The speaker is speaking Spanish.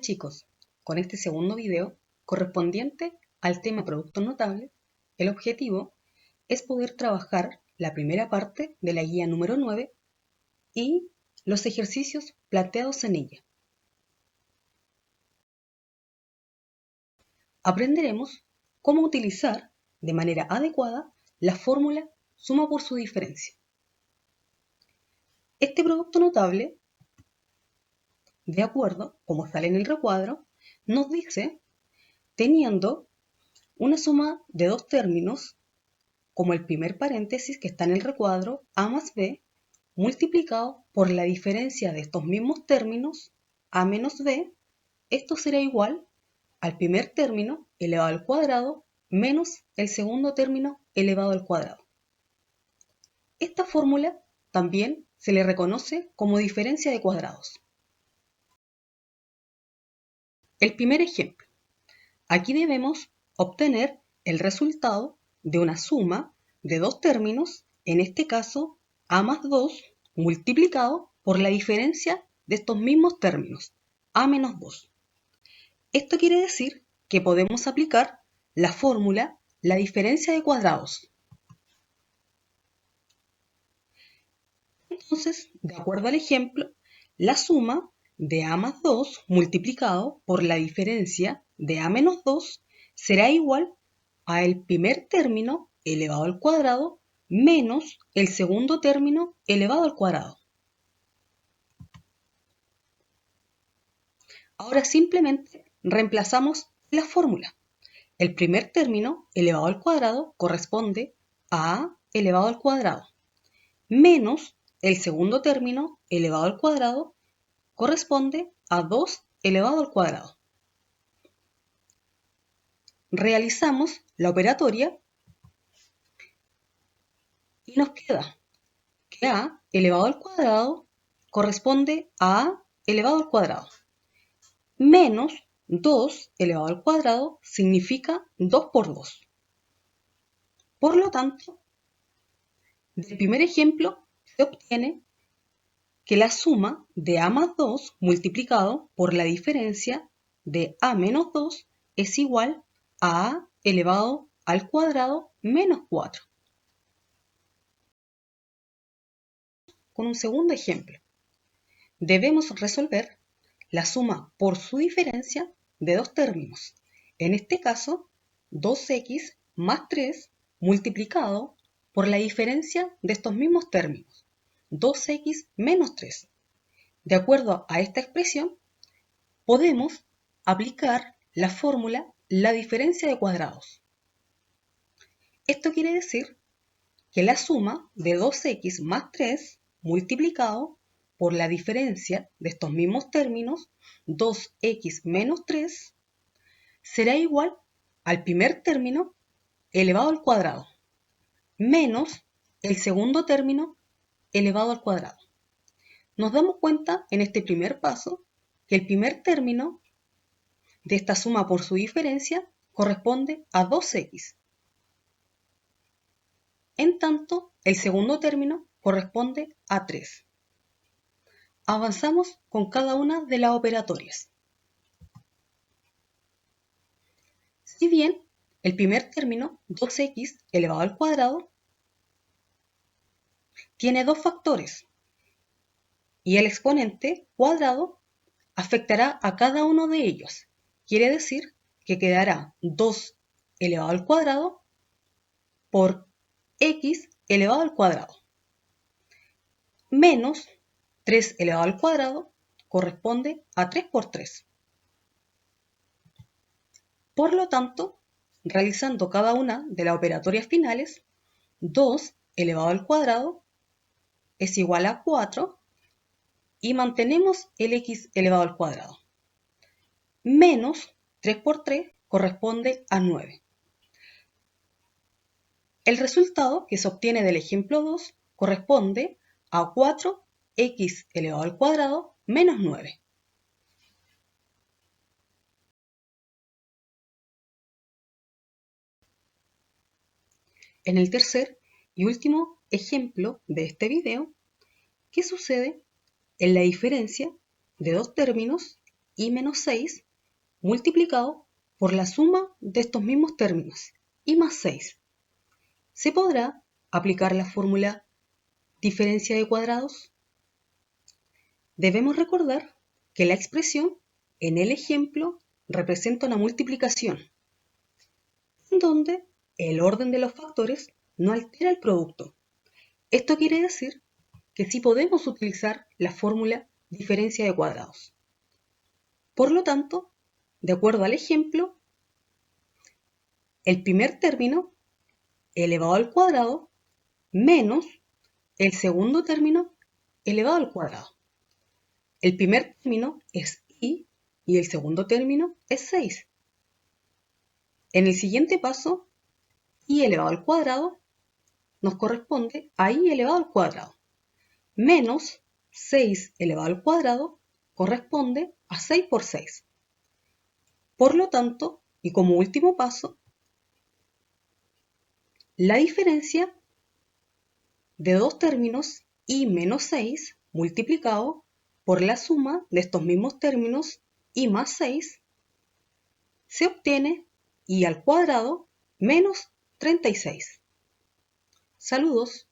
chicos, con este segundo video correspondiente al tema productos notables, el objetivo es poder trabajar la primera parte de la guía número 9 y los ejercicios planteados en ella. Aprenderemos cómo utilizar de manera adecuada la fórmula suma por su diferencia. Este producto notable, de acuerdo como sale en el recuadro, nos dice, teniendo una suma de dos términos, como el primer paréntesis que está en el recuadro, a más b, multiplicado por la diferencia de estos mismos términos, a menos b, esto será igual al primer término elevado al cuadrado menos el segundo término elevado al cuadrado. Esta fórmula también se le reconoce como diferencia de cuadrados. El primer ejemplo. Aquí debemos obtener el resultado de una suma de dos términos, en este caso a más 2 multiplicado por la diferencia de estos mismos términos, a menos 2. Esto quiere decir que podemos aplicar la fórmula la diferencia de cuadrados. Entonces, de acuerdo al ejemplo, la suma de a más 2 multiplicado por la diferencia de a menos 2 será igual al primer término elevado al cuadrado menos el segundo término elevado al cuadrado. Ahora simplemente reemplazamos la fórmula. El primer término elevado al cuadrado corresponde a a elevado al cuadrado, menos el segundo término elevado al cuadrado corresponde a 2 elevado al cuadrado. Realizamos la operatoria y nos queda que a elevado al cuadrado corresponde a a elevado al cuadrado, menos 2 elevado al cuadrado significa 2 por 2. Por lo tanto, del primer ejemplo se obtiene que la suma de a más 2 multiplicado por la diferencia de a menos 2 es igual a elevado al cuadrado menos 4. Con un segundo ejemplo, debemos resolver la suma por su diferencia de dos términos. En este caso, 2x más 3 multiplicado por la diferencia de estos mismos términos, 2x menos 3. De acuerdo a esta expresión, podemos aplicar la fórmula la diferencia de cuadrados. Esto quiere decir que la suma de 2x más 3 multiplicado por la diferencia de estos mismos términos, 2x menos 3, será igual al primer término elevado al cuadrado, menos el segundo término elevado al cuadrado. Nos damos cuenta en este primer paso que el primer término de esta suma por su diferencia corresponde a 2x. En tanto, el segundo término corresponde a 3. Avanzamos con cada una de las operatorias. Si bien el primer término, 2x elevado al cuadrado, tiene dos factores y el exponente cuadrado afectará a cada uno de ellos. Quiere decir que quedará 2 elevado al cuadrado por x elevado al cuadrado, menos 3 elevado al cuadrado corresponde a 3 por 3. Por lo tanto, realizando cada una de las operatorias finales, 2 elevado al cuadrado es igual a 4 y mantenemos el x elevado al cuadrado. Menos 3 por 3 corresponde a 9. El resultado que se obtiene del ejemplo 2 corresponde a 4x elevado al cuadrado menos 9. En el tercer y último ejemplo de este video, ¿qué sucede en la diferencia de dos términos y menos 6 multiplicado por la suma de estos mismos términos, y más 6. ¿Se podrá aplicar la fórmula diferencia de cuadrados? Debemos recordar que la expresión en el ejemplo representa una multiplicación, en donde el orden de los factores no altera el producto. Esto quiere decir que sí podemos utilizar la fórmula diferencia de cuadrados. Por lo tanto, de acuerdo al ejemplo, el primer término elevado al cuadrado menos el segundo término elevado al cuadrado. El primer término es y el segundo término es 6. En el siguiente paso, y elevado al cuadrado nos corresponde a y elevado al cuadrado, menos 6 elevado al cuadrado corresponde a 6 por 6. Por lo tanto, y como último paso, la diferencia de dos términos y menos 6 multiplicado por la suma de estos mismos términos y más 6 se obtiene y al cuadrado menos 36. Saludos.